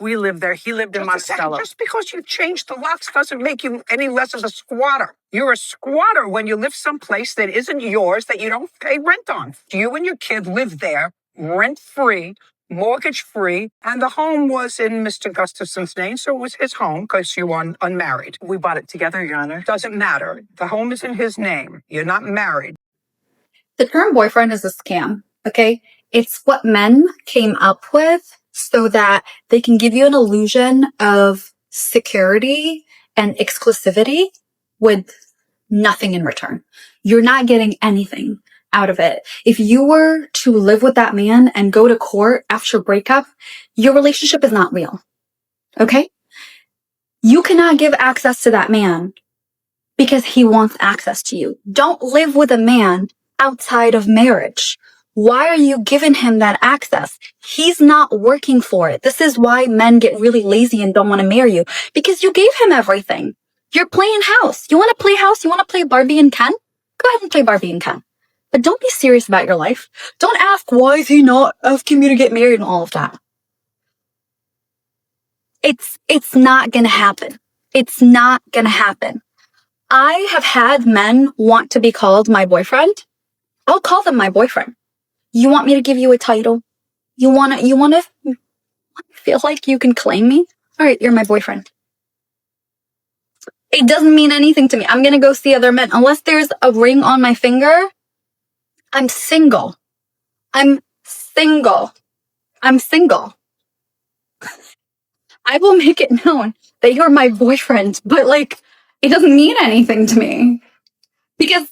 We lived there. He lived in Monticello. Just because you changed the locks doesn't make you any less of a squatter. You're a squatter when you live someplace that isn't yours, that you don't pay rent on. You and your kid live there, rent-free, mortgage-free, and the home was in Mr. Gustafson's name, so it was his home because you are unmarried. We bought it together, Your Honor. Doesn't matter. The home is in his name. You're not married. The term boyfriend is a scam, okay? It's what men came up with so that they can give you an illusion of security and exclusivity with nothing in return. You're not getting anything out of it. If you were to live with that man and go to court after a breakup, your relationship is not real, okay? You cannot give access to that man because he wants access to you. Don't live with a man outside of marriage. Why are you giving him that access? He's not working for it. This is why men get really lazy and don't want to marry you, because you gave him everything. You're playing house. You want to play house? You want to play Barbie and Ken? Go ahead and play Barbie and Ken. But don't be serious about your life. Don't ask, why is he not asking me to get married and all of that. It's not going to happen. It's not going to happen. I have had men want to be called my boyfriend. I'll call them my boyfriend. You want me to give you a title? You want to feel like you can claim me? All right, you're my boyfriend. It doesn't mean anything to me. I'm going to go see other men. Unless there's a ring on my finger, I'm single. I'm single. I'm single. I will make it known that you're my boyfriend, but it doesn't mean anything to me because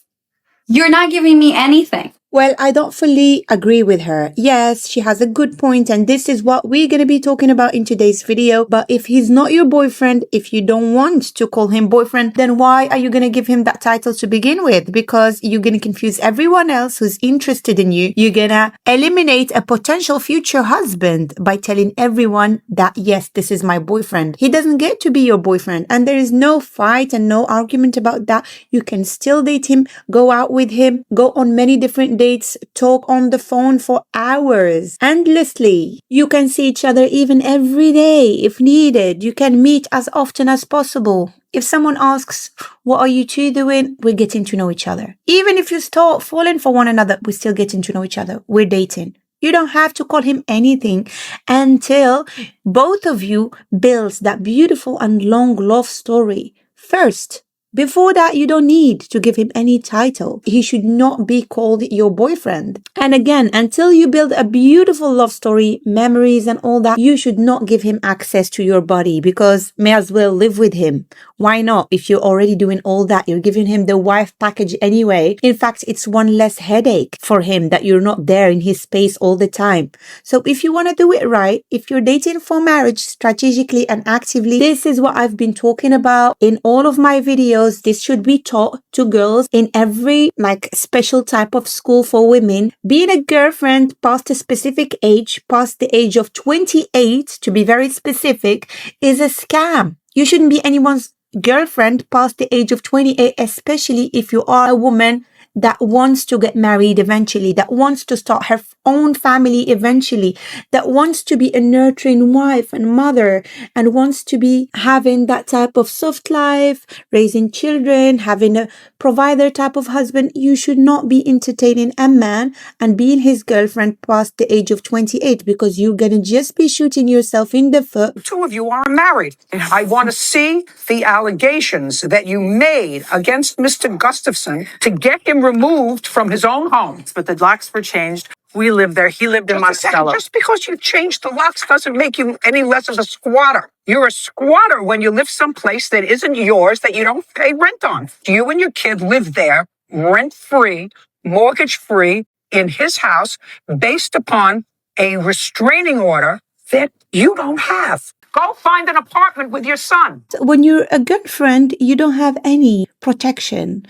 you're not giving me anything. Well, I don't fully agree with her. Yes, she has a good point, and this is what we're going to be talking about in today's video. But if he's not your boyfriend, if you don't want to call him boyfriend, then why are you going to give him that title to begin with? Because you're going to confuse everyone else who's interested in you. You're going to eliminate a potential future husband by telling everyone that, yes, this is my boyfriend. He doesn't get to be your boyfriend, and there is no fight and no argument about that. You can still date him, go out with him, go on many different dates, talk on the phone for hours, endlessly. You can see each other even every day if needed. You can meet as often as possible. If someone asks, what are you two doing? We're getting to know each other. Even if you start falling for one another, we're still getting to know each other. We're dating. You don't have to call him anything until both of you builds that beautiful and long love story first. Before that, you don't need to give him any title. He should not be called your boyfriend. And again, until you build a beautiful love story, memories and all that, you should not give him access to your body, because may as well live with him. Why not? If you're already doing all that, you're giving him the wife package anyway. In fact, it's one less headache for him that you're not there in his space all the time. So if you want to do it right, if you're dating for marriage strategically and actively, this is what I've been talking about in all of my videos. This should be taught to girls in every special type of school for women. Being a girlfriend past a specific age, past the age of 28 to be very specific, is a scam. You shouldn't be anyone's girlfriend past the age of 28, especially if you are a woman that wants to get married eventually, that wants to start her own family eventually, that wants to be a nurturing wife and mother, and wants to be having that type of soft life, raising children, having a provider type of husband. You should not be entertaining a man and being his girlfriend past the age of 28, because you're going to just be shooting yourself in the foot. The two of you are married. I want to see the allegations that you made against Mr. Gustafson to get him removed from his own home. But the locks were changed. We lived there. He lived in Monticello. Just because you changed the locks doesn't make you any less of a squatter. You're a squatter when you live someplace that isn't yours, that you don't pay rent on. You and your kid live there, rent-free, mortgage-free, in his house, based upon a restraining order that you don't have. Go find an apartment with your son. When you're a girlfriend, you don't have any protection.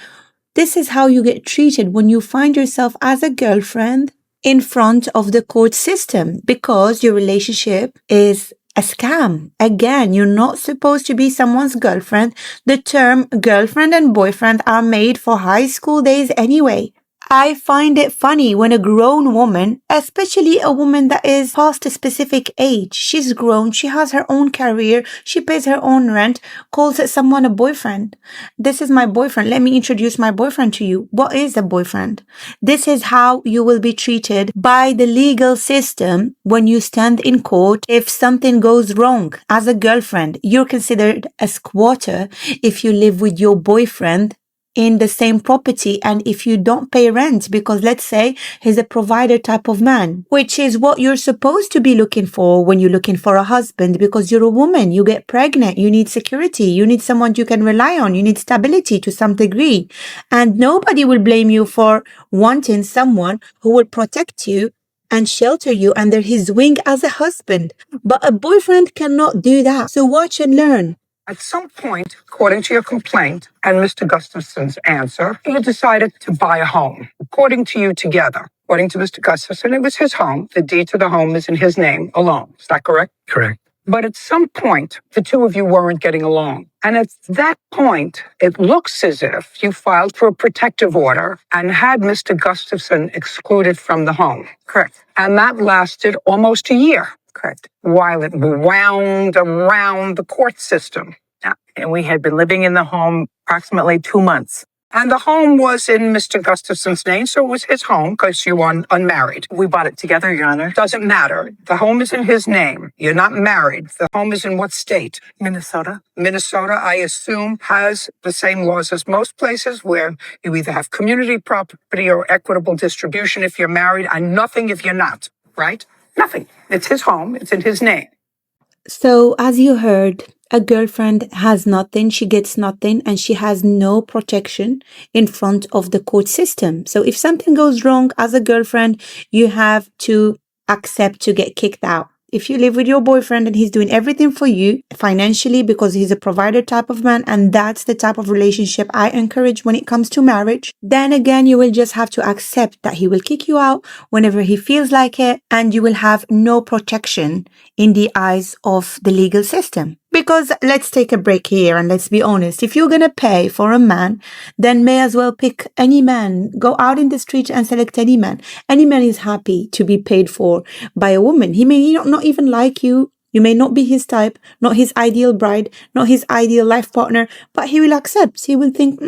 This is how you get treated when you find yourself as a girlfriend in front of the court system, because your relationship is a scam. Again, you're not supposed to be someone's girlfriend. The term girlfriend and boyfriend are made for high school days anyway. I find it funny when a grown woman, especially a woman that is past a specific age, she's grown, she has her own career, she pays her own rent, calls someone a boyfriend. This is my boyfriend. Let me introduce my boyfriend to you. What is a boyfriend? This is how you will be treated by the legal system when you stand in court. If something goes wrong as a girlfriend, you're considered a squatter if you live with your boyfriend in the same property and if you don't pay rent, because let's say he's a provider type of man, which is what you're supposed to be looking for when you're looking for a husband, because you're a woman, you get pregnant, you need security, you need someone you can rely on, you need stability to some degree, and nobody will blame you for wanting someone who will protect you and shelter you under his wing as a husband. But a boyfriend cannot do that. So watch and learn. At some point, according to your complaint and Mr. Gustafson's answer, you decided to buy a home. According to you together, according to Mr. Gustafson, it was his home. The deed to the home is in his name alone. Is that correct? Correct. But at some point, the two of you weren't getting along. And at that point, it looks as if you filed for a protective order and had Mr. Gustafson excluded from the home. Correct. And that lasted almost a year. Correct. While it wound around the court system. Yeah. And we had been living in the home approximately 2 months. And the home was in Mr. Gustafson's name, so it was his home because you were unmarried. We bought it together, Your Honor. Doesn't matter. The home is in his name. You're not married. The home is in what state? Minnesota. Minnesota, I assume, has the same laws as most places where you either have community property or equitable distribution if you're married and nothing if you're not, right? Nothing. It's his home. It's in his name. So as you heard, a girlfriend has nothing, she gets nothing, and she has no protection in front of the court system. So if something goes wrong as a girlfriend, you have to accept to get kicked out. If you live with your boyfriend and he's doing everything for you financially because he's a provider type of man, and that's the type of relationship I encourage when it comes to marriage, then again, you will just have to accept that he will kick you out whenever he feels like it, and you will have no protection in the eyes of the legal system. Because let's take a break here and let's be honest. If you're going to pay for a man, then may as well pick any man. Go out in the street and select any man. Any man is happy to be paid for by a woman. He may not even like you. You may not be his type, not his ideal bride, not his ideal life partner, but he will accept. He will think,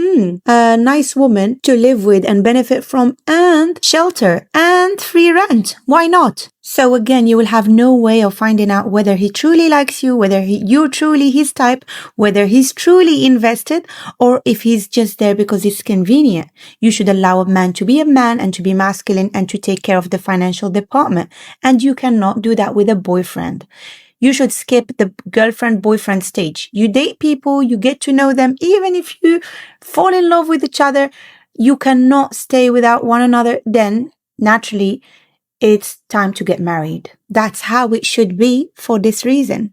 a nice woman to live with and benefit from, and shelter and free rent. Why not? So again, you will have no way of finding out whether he truly likes you, whether you're truly his type, whether he's truly invested, or if he's just there because it's convenient. You should allow a man to be a man and to be masculine and to take care of the financial department. And you cannot do that with a boyfriend. You should skip the girlfriend-boyfriend stage. You date people, you get to know them. Even if you fall in love with each other, you cannot stay without one another. Then, naturally, it's time to get married. That's how it should be for this reason.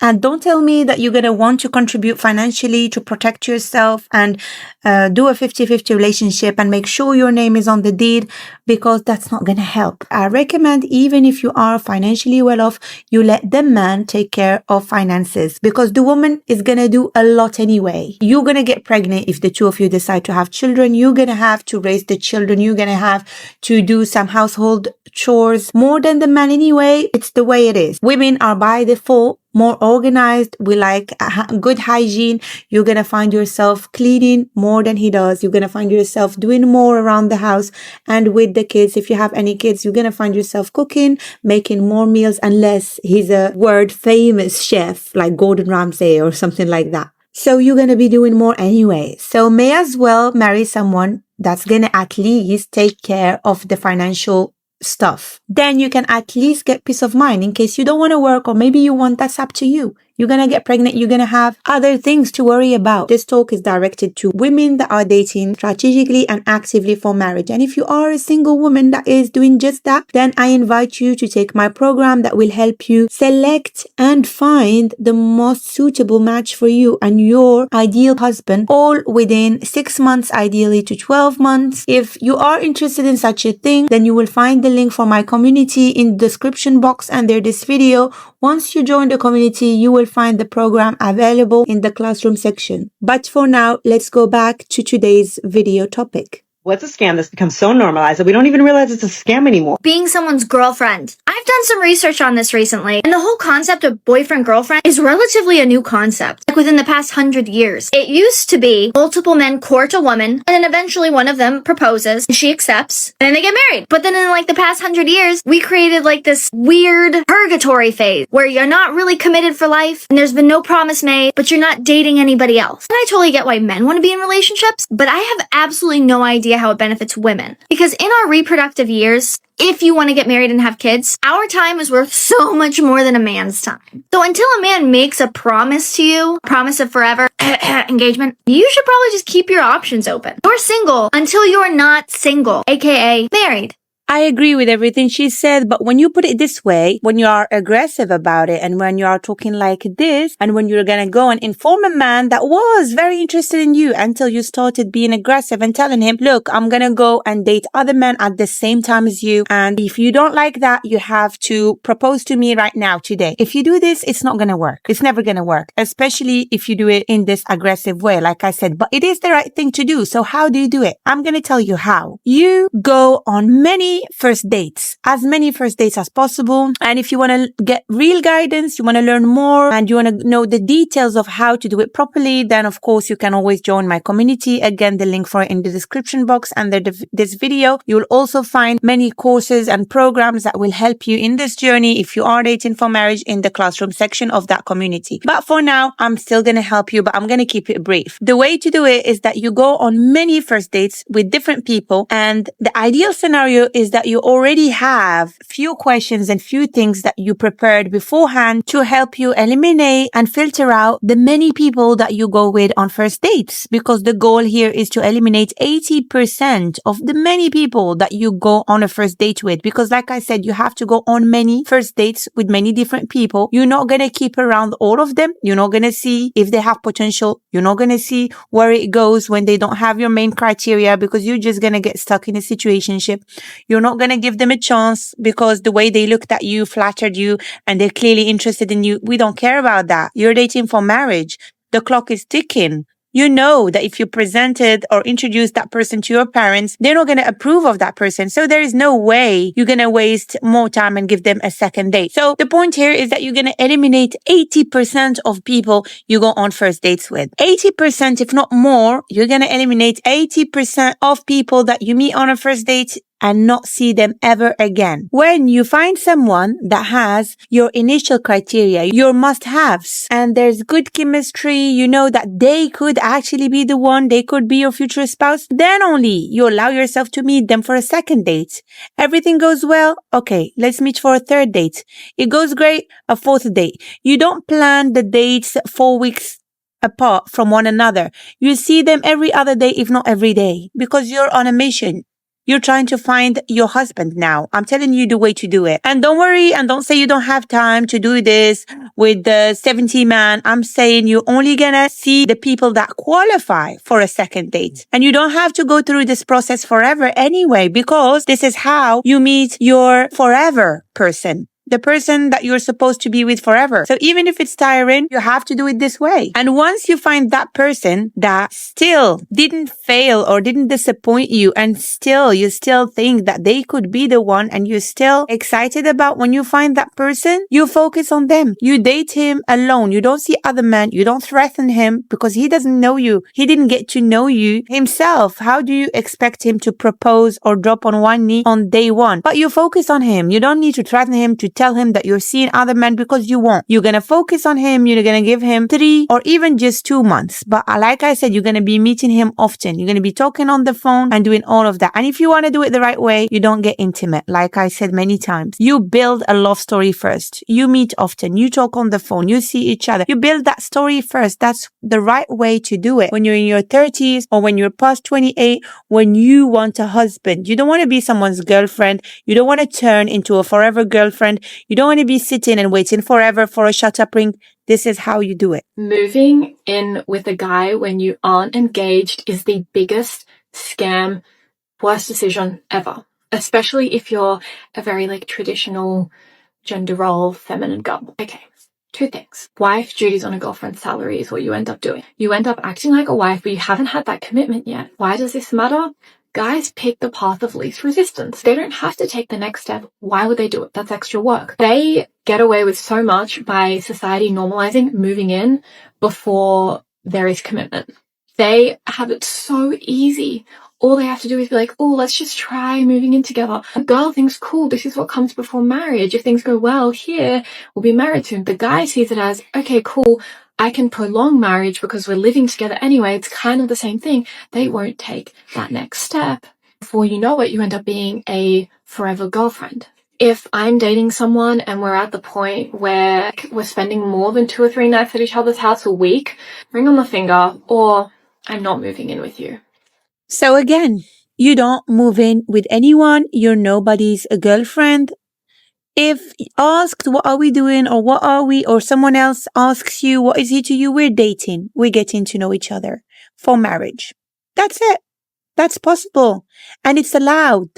And don't tell me that you're going to want to contribute financially to protect yourself and do a 50-50 relationship and make sure your name is on the deed, because that's not going to help. I recommend, even if you are financially well off, you let the man take care of finances, because the woman is going to do a lot anyway. You're going to get pregnant if the two of you decide to have children. You're going to have to raise the children. You're going to have to do some household chores more than the man anyway. It's the way it is. Women are by default more organized. We like good hygiene. You're going to find yourself cleaning more than he does. You're going to find yourself doing more around the house. And with the kids, if you have any kids, you're going to find yourself cooking, making more meals, unless he's a world famous chef like Gordon Ramsay or something like that. So you're going to be doing more anyway. So may as well marry someone that's going to at least take care of the financial stuff. Then you can at least get peace of mind in case you don't want to work, or maybe you want. That's up to you. You're going to get pregnant. You're going to have other things to worry about. This talk is directed to women that are dating strategically and actively for marriage. And if you are a single woman that is doing just that, then I invite you to take my program that will help you select and find the most suitable match for you and your ideal husband, all within 6 months, ideally to 12 months. If you are interested in such a thing, then you will find the link for my community in the description box under this video. Once you join the community, you will find the program available in the classroom section. But for now, let's go back to today's video topic. What's a scam that's become so normalized that we don't even realize it's a scam anymore? Being someone's girlfriend. I've done some research on this recently, and the whole concept of boyfriend-girlfriend is relatively a new concept. Like within the past 100 years. It used to be multiple men court a woman, and then eventually one of them proposes, and she accepts, and then they get married. But then in like the past 100 years, we created like this weird purgatory phase, where you're not really committed for life, and there's been no promise made, but you're not dating anybody else. And I totally get why men want to be in relationships, but I have absolutely no idea how it benefits women. Because in our reproductive years, if you want to get married and have kids, our time is worth so much more than a man's time. So until a man makes a promise to you, promise of forever, engagement, you should probably just keep your options open. You're single until you're not single, aka married. I agree with everything she said, but when you put it this way, when you are aggressive about it and when you are talking like this and when you're going to go and inform a man that was very interested in you until you started being aggressive and telling him, look, I'm going to go and date other men at the same time as you. And if you don't like that, you have to propose to me right now today. If you do this, it's not going to work. It's never going to work, especially if you do it in this aggressive way, like I said, but it is the right thing to do. So how do you do it? I'm going to tell you how. You go on many first dates, as many first dates as possible. And if you want to get real guidance, you want to learn more and you want to know the details of how to do it properly, then of course you can always join my community. Again, the link for it in the description box under this video. You will also find many courses and programs that will help you in this journey if you are dating for marriage in the classroom section of that community. But for now, I'm still going to help you, but I'm going to keep it brief. The way to do it is that you go on many first dates with different people, and the ideal scenario is that you already have few questions and few things that you prepared beforehand to help you eliminate and filter out the many people that you go with on first dates, because the goal here is to eliminate 80% of the many people that you go on a first date with, because like I said, you have to go on many first dates with many different people. You're not going to keep around all of them. You're not going to see if they have potential. You're not going to see where it goes when they don't have your main criteria, because you're just going to get stuck in a situationship. You're not going to give them a chance because the way they looked at you flattered you and they're clearly interested in you. We don't care about that. You're dating for marriage. The clock is ticking. You know that if you presented or introduced that person to your parents, they're not going to approve of that person. So there is no way you're going to waste more time and give them a second date. So the point here is that you're going to eliminate 80% of people you go on first dates with. 80%, if not more, you're going to eliminate 80% of people that you meet on a first date and not see them ever again. When you find someone that has your initial criteria, your must-haves, and there's good chemistry, you know that they could actually be the one, they could be your future spouse, then only you allow yourself to meet them for a second date. Everything goes well, okay, let's meet for a third date. It goes great, a fourth date. You don't plan the dates 4 weeks apart from one another. You see them every other day, if not every day, because you're on a mission. You're trying to find your husband now. I'm telling you the way to do it. And don't worry and don't say you don't have time to do this with the 70 man. I'm saying you're only gonna see the people that qualify for a second date. And you don't have to go through this process forever anyway, because this is how you meet your forever person. The person that you're supposed to be with forever. So even if it's tiring, you have to do it this way. And once you find that person that still didn't fail or didn't disappoint you, and you still think that they could be the one, and you're still excited about when you find that person, you focus on them. You date him alone. You don't see other men. You don't threaten him because he doesn't know you. He didn't get to know you himself. How do you expect him to propose or drop on one knee on day one? But you focus on him. You don't need to threaten him to tell him that you're seeing other men, because you won't. You're going to focus on him. You're going to give him 3 or even just 2 months. But like I said, you're going to be meeting him often. You're going to be talking on the phone and doing all of that. And if you want to do it the right way, you don't get intimate. Like I said many times, you build a love story first. You meet often. You talk on the phone. You see each other. You build that story first. That's the right way to do it. When you're in your 30s or when you're past 28, when you want a husband, you don't want to be someone's girlfriend. You don't want to turn into a forever girlfriend. You don't want to be sitting and waiting forever for a shut-up ring. This is how you do it. Moving in with a guy when you aren't engaged is the biggest scam, worst decision ever. Especially if you're a very traditional gender role, feminine girl. Okay, 2 things. Wife duties on a girlfriend's salary is what you end up doing. You end up acting like a wife, but you haven't had that commitment yet. Why does this matter? guys pick the path of least resistance. They don't have to take the next step. Why would they do it? That's extra work. They get away with so much by society normalizing moving in before there is commitment. They have it so easy. All they have to do is be like, oh, let's just try moving in together. The girl thinks, cool, this is what comes before marriage. If things go well here, we'll be married soon. The guy sees it as, okay, cool, I can prolong marriage because we're living together anyway. It's kind of the same thing. They won't take that next step. Before you know it, you end up being a forever girlfriend. If I'm dating someone and we're at the point where we're spending more than 2 or 3 nights at each other's house a week, ring on the finger, or I'm not moving in with you. So again, you don't move in with anyone. You're nobody's girlfriend. If asked, what are we doing, or what are we, or someone else asks you, what is he to you? We're dating. We're getting to know each other for marriage. That's it. That's possible. And it's allowed.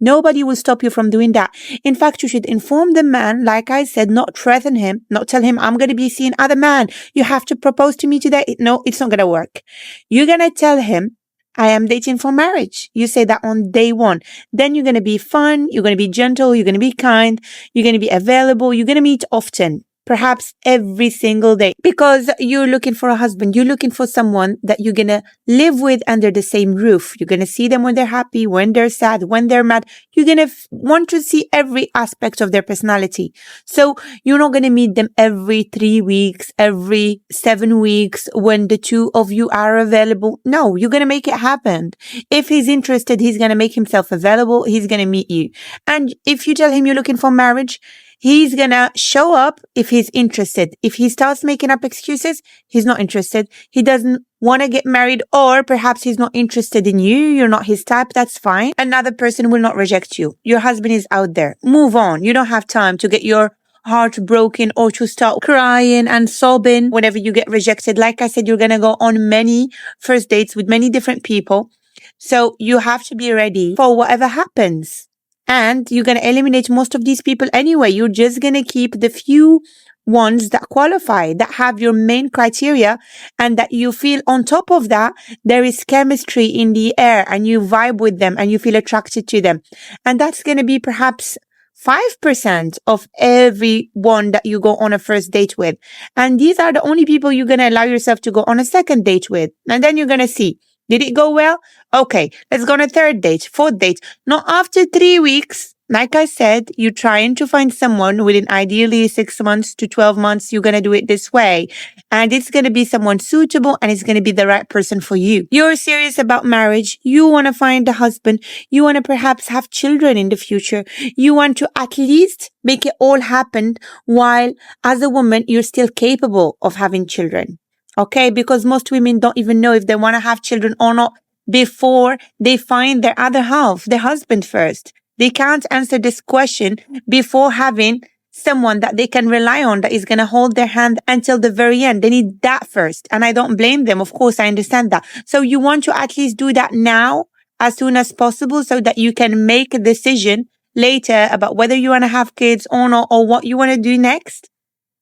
Nobody will stop you from doing that. In fact, you should inform the man, like I said, not threaten him, not tell him, I'm going to be seeing other man. You have to propose to me today. No, it's not going to work. You're going to tell him, I am dating for marriage. You say that on day 1. Then you're going to be fun. You're going to be gentle. You're going to be kind. You're going to be available. You're going to meet often. Perhaps every single day, because you're looking for a husband. You're looking for someone that you're going to live with under the same roof. You're going to see them when they're happy, when they're sad, when they're mad. You're going to want to see every aspect of their personality. So you're not going to meet them every 3 weeks, every 7 weeks when the two of you are available. No, you're going to make it happen. If he's interested, he's going to make himself available. He's going to meet you. And if you tell him you're looking for marriage, he's gonna show up if he's interested. If he starts making up excuses, he's not interested. He doesn't want to get married, or perhaps he's not interested in you. You're not his type. That's fine. Another person will not reject you. Your husband is out there. Move on. You don't have time to get your heart broken or to start crying and sobbing whenever you get rejected. Like I said, you're gonna go on many first dates with many different people. So you have to be ready for whatever happens. And you're going to eliminate most of these people anyway. You're just going to keep the few ones that qualify, that have your main criteria, and that you feel on top of that, there is chemistry in the air and you vibe with them and you feel attracted to them. And that's going to be perhaps 5% of everyone that you go on a first date with. And these are the only people you're going to allow yourself to go on a second date with. And then you're going to see, did it go well? Okay, let's go on a third date, fourth date. Not after 3 weeks. Like I said, you're trying to find someone within ideally 6 months to 12 months. You're going to do it this way. And it's going to be someone suitable and it's going to be the right person for you. You're serious about marriage. You want to find a husband. You want to perhaps have children in the future. You want to at least make it all happen while as a woman, you're still capable of having children. Okay, because most women don't even know if they want to have children or not before they find their other half, their husband first. They can't answer this question before having someone that they can rely on that is going to hold their hand until the very end. They need that first. And I don't blame them. Of course, I understand that. So you want to at least do that now as soon as possible so that you can make a decision later about whether you want to have kids or not or what you want to do next.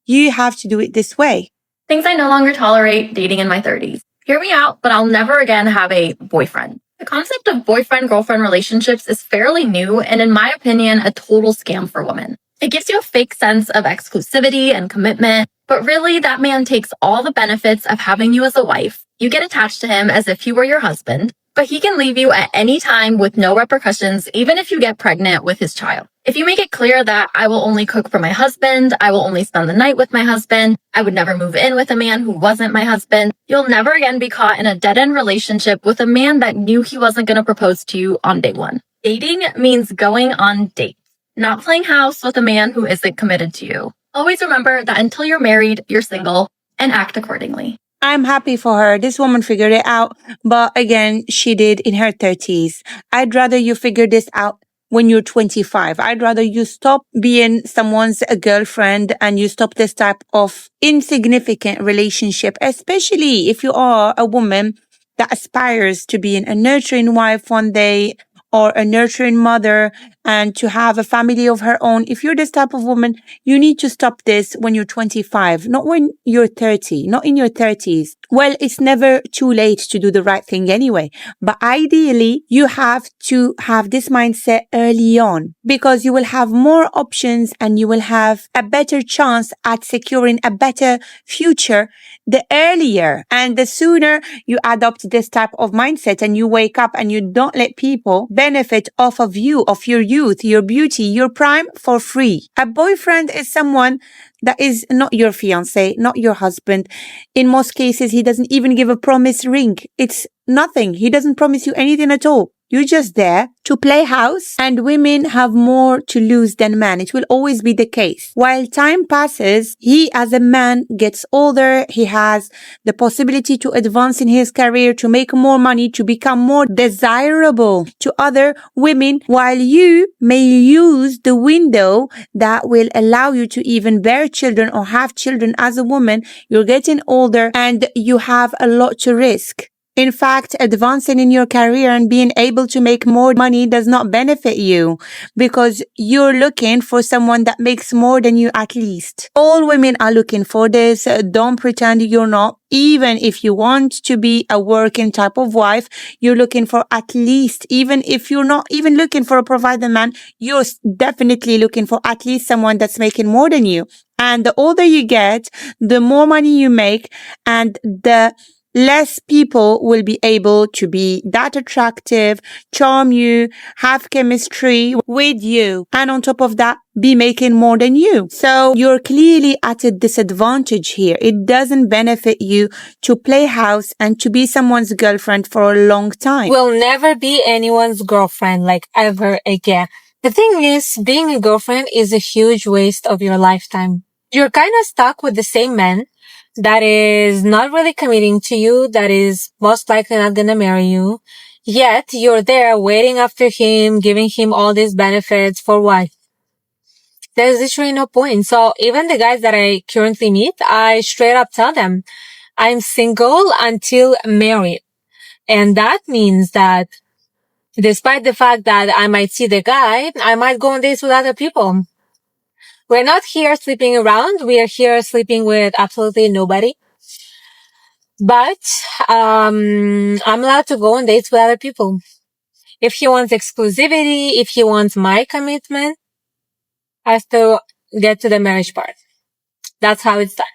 You have to do it this way. Things I no longer tolerate dating in my 30s. Hear me out, but I'll never again have a boyfriend. The concept of boyfriend-girlfriend relationships is fairly new and, in my opinion, a total scam for women. It gives you a fake sense of exclusivity and commitment, but really that man takes all the benefits of having you as a wife. You get attached to him as if he were your husband, but he can leave you at any time with no repercussions, even if you get pregnant with his child. If you make it clear that I will only cook for my husband, I will only spend the night with my husband, I would never move in with a man who wasn't my husband, you'll never again be caught in a dead-end relationship with a man that knew he wasn't going to propose to you on day 1. Dating means going on dates, not playing house with a man who isn't committed to you. Always remember that until you're married, you're single, and act accordingly. I'm happy for her. This woman figured it out. But again, she did in her 30s. I'd rather you figure this out when you're 25. I'd rather you stop being someone's girlfriend and you stop this type of insignificant relationship, especially if you are a woman that aspires to being a nurturing wife one day or a nurturing mother and to have a family of her own. If you're this type of woman, you need to stop this when you're 25, not when you're 30, not in your 30s. Well, it's never too late to do the right thing anyway. But ideally, you have to have this mindset early on because you will have more options and you will have a better chance at securing a better future the earlier and the sooner you adopt this type of mindset and you wake up and you don't let people benefit off of you, of your youth, your beauty, your prime for free. A boyfriend is someone that is not your fiancé, not your husband. In most cases, he doesn't even give a promise ring. It's nothing. He doesn't promise you anything at all. You're just there to play house, and women have more to lose than men. It will always be the case. While time passes, he as a man gets older. He has the possibility to advance in his career, to make more money, to become more desirable to other women, while you may use the window that will allow you to even bear children or have children as a woman. You're getting older and you have a lot to risk. In fact, advancing in your career and being able to make more money does not benefit you because you're looking for someone that makes more than you at least. All women are looking for this. Don't pretend you're not. Even if you want to be a working type of wife, you're looking for at least, even if you're not even looking for a provider man, you're definitely looking for at least someone that's making more than you. And the older you get, the more money you make, and the less people will be able to be that attractive, charm you, have chemistry with you, and on top of that, be making more than you. So you're clearly at a disadvantage here. It doesn't benefit you to play house and to be someone's girlfriend for a long time. Will never be anyone's girlfriend, like ever again. The thing is, being a girlfriend is a huge waste of your lifetime. You're kind of stuck with the same man that is not really committing to you, that is most likely not gonna marry you. Yet you're there waiting after him, giving him all these benefits for what? There's literally no point. So even the guys that I currently meet, I straight up tell them, I'm single until married. And that means that despite the fact that I might see the guy, I might go on dates with other people. We're not here sleeping around. We are here sleeping with absolutely nobody. But I'm allowed to go on dates with other people. If he wants exclusivity, if he wants my commitment, I still get to the marriage part. That's how it's done.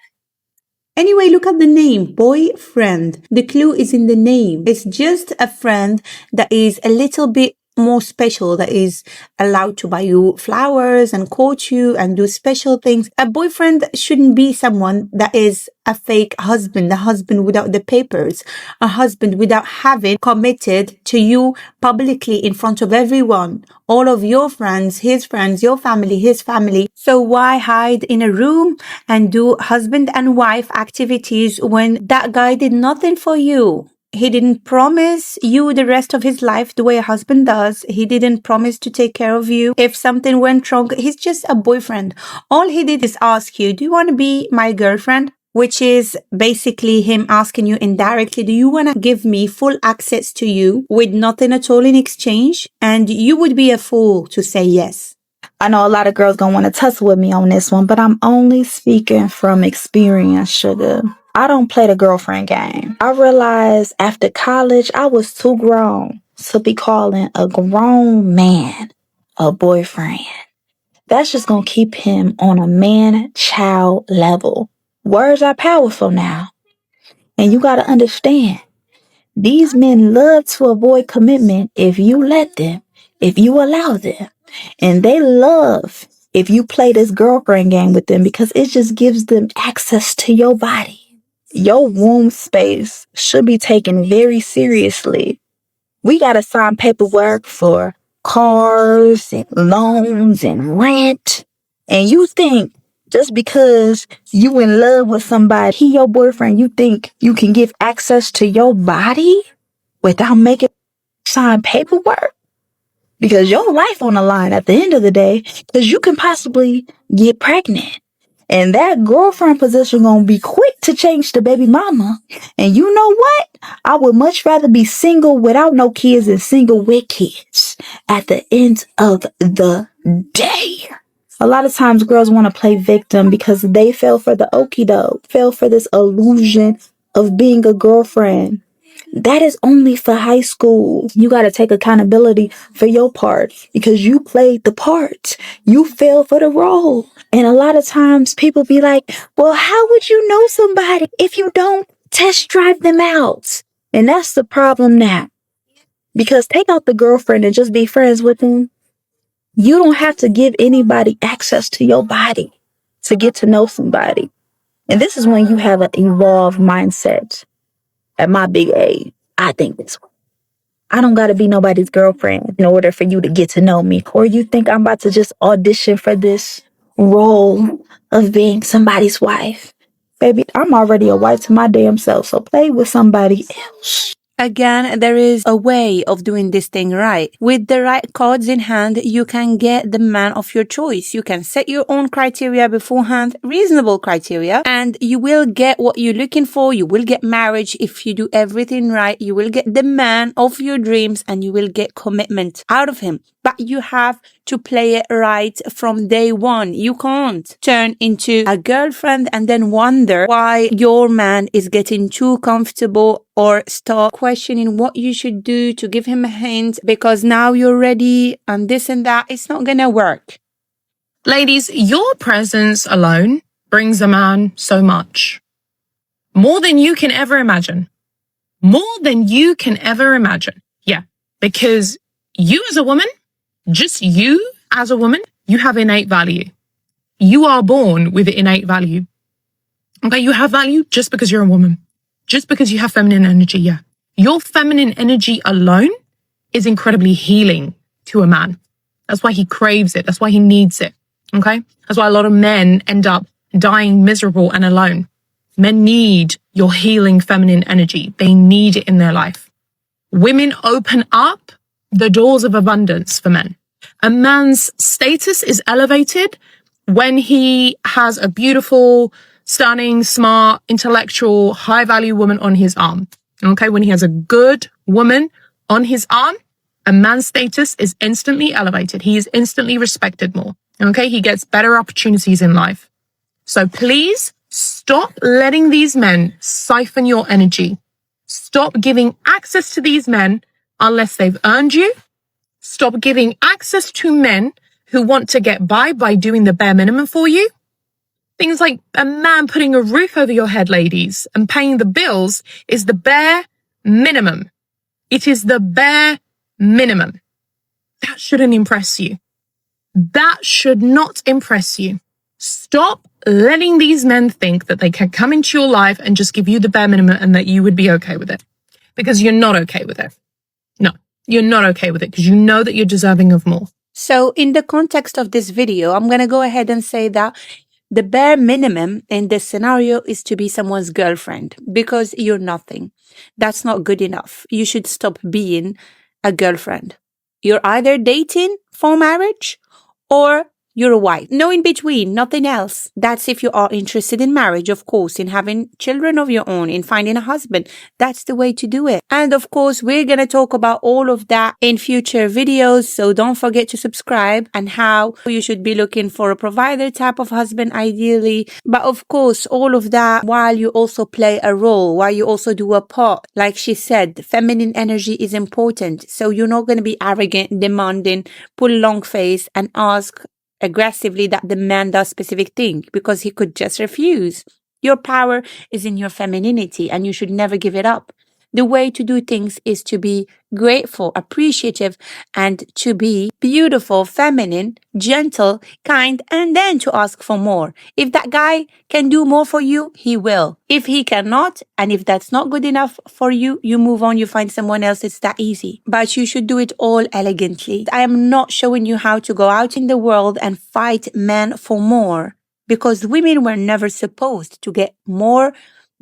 Anyway, look at the name, boyfriend. The clue is in the name. It's just a friend that is a little bit more special, that is allowed to buy you flowers and court you and do special things. A boyfriend shouldn't be someone that is a fake husband, a husband without the papers, a husband without having committed to you publicly in front of everyone, all of your friends, your family, his family. So why hide in a room and do husband and wife activities when that guy did nothing for you? He didn't promise you the rest of his life the way a husband does. He didn't promise to take care of you. If something went wrong, he's just a boyfriend. All he did is ask you, do you want to be my girlfriend? Which is basically him asking you indirectly, do you want to give me full access to you with nothing at all in exchange? And you would be a fool to say yes. I know a lot of girls gonna want to tussle with me on this one, but I'm only speaking from experience, sugar. I don't play the girlfriend game. I realized after college, I was too grown to be calling a grown man a boyfriend. That's just gonna keep him on a man-child level. Words are powerful now. And you gotta understand, these men love to avoid commitment if you let them, if you allow them. And they love if you play this girlfriend game with them because it just gives them access to your body. Your womb space should be taken very seriously. We gotta sign paperwork for cars and loans and rent. And you think just because you in love with somebody, he your boyfriend, you think you can give access to your body without making sign paperwork? Because your life on the line at the end of the day, because you can possibly get pregnant. And that girlfriend position gonna be quick to change to baby mama. And you know what? I would much rather be single without no kids than single with kids. at the end of the day. A lot of times girls want to play victim because they fell for the okie doke, fell for this illusion of being a girlfriend. That is only for high school. You got to take accountability for your part because you played the part. You fell for the role. And a lot of times people be like, well, how would you know somebody if you don't test drive them out? And that's the problem now. Because take out the girlfriend and just be friends with them. You don't have to give anybody access to your body to get to know somebody. And this is when you have an evolved mindset. At my big age, I think this way. I don't got to be nobody's girlfriend in order for you to get to know me. Or you think I'm about to just audition for this role of being somebody's wife. Baby, I'm already a wife to my damn self, so play with somebody else. Again, there is a way of doing this thing right. With the right cards in hand, you can get the man of your choice. You can set your own criteria beforehand, reasonable criteria, and you will get what you're looking for. You will get marriage if you do everything right. You will get the man of your dreams and you will get commitment out of him. But you have to play it right from day one. You can't turn into a girlfriend and then wonder why your man is getting too comfortable or start questioning what you should do to give him a hint because now you're ready and this and that. It's not gonna work. Ladies, your presence alone brings a man so much. More than you can ever imagine. More than you can ever imagine. Yeah, because you as a woman, just you as a woman, you have innate value. You are born with innate value. Okay, you have value just because you're a woman. Just because you have feminine energy, yeah. Your feminine energy alone is incredibly healing to a man. That's why he craves it. That's why he needs it. Okay? That's why a lot of men end up dying miserable and alone. Men need your healing feminine energy. They need it in their life. Women open up the doors of abundance for men. A man's status is elevated when he has a beautiful, stunning, smart, intellectual, high-value woman on his arm. Okay, when he has a good woman on his arm, a man's status is instantly elevated. He is instantly respected more. Okay, he gets better opportunities in life. So please stop letting these men siphon your energy. Stop giving access to these men unless they've earned you. Stop giving access to men who want to get by doing the bare minimum for you. Things like a man putting a roof over your head, ladies, and paying the bills is the bare minimum. It is the bare minimum. That shouldn't impress you. That should not impress you. Stop letting these men think that they can come into your life and just give you the bare minimum and that you would be okay with it. Because you're not okay with it. No, you're not okay with it because you know that you're deserving of more. So in the context of this video, I'm going to go ahead and say that the bare minimum in this scenario is to be someone's girlfriend because you're nothing. That's not good enough. You should stop being a girlfriend. You're either dating for marriage or you're a wife. No in between, nothing else. That's if you are interested in marriage, of course, in having children of your own, in finding a husband. That's the way to do it. And of course, we're going to talk about all of that in future videos. So don't forget to subscribe and how you should be looking for a provider type of husband, ideally. But of course, all of that while you also play a role, while you also do a part. Like she said, feminine energy is important. So you're not going to be arrogant, demanding, pull a long face and ask aggressively that the man does specific thing because he could just refuse. Your power is in your femininity and you should never give it up. The way to do things is to be grateful, appreciative, and to be beautiful, feminine, gentle, kind, and then to ask for more. If that guy can do more for you, he will. If he cannot, and if that's not good enough for you, you move on, you find someone else. It's that easy. But you should do it all elegantly. I am not showing you how to go out in the world and fight men for more because women were never supposed to get more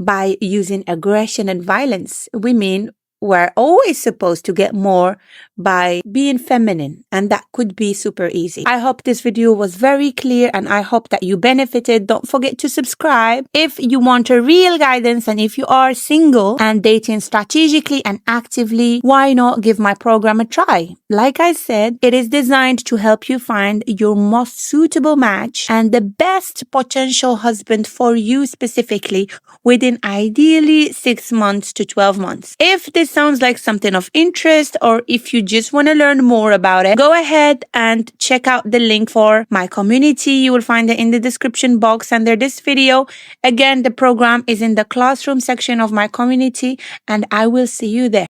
by using aggression and violence. Women we're always supposed to get more by being feminine, and that could be super easy. I hope this video was very clear and I hope that you benefited. Don't forget to subscribe if you want a real guidance, and if you are single and dating strategically and actively, why not give my program a try? Like I said, it is designed to help you find your most suitable match and the best potential husband for you specifically within ideally 6 months to 12 months. If this sounds like something of interest, or if you just want to learn more about it, go ahead and check out the link for my community. You will find it in the description box under this video. Again, the program is in the classroom section of my community, and I will see you there.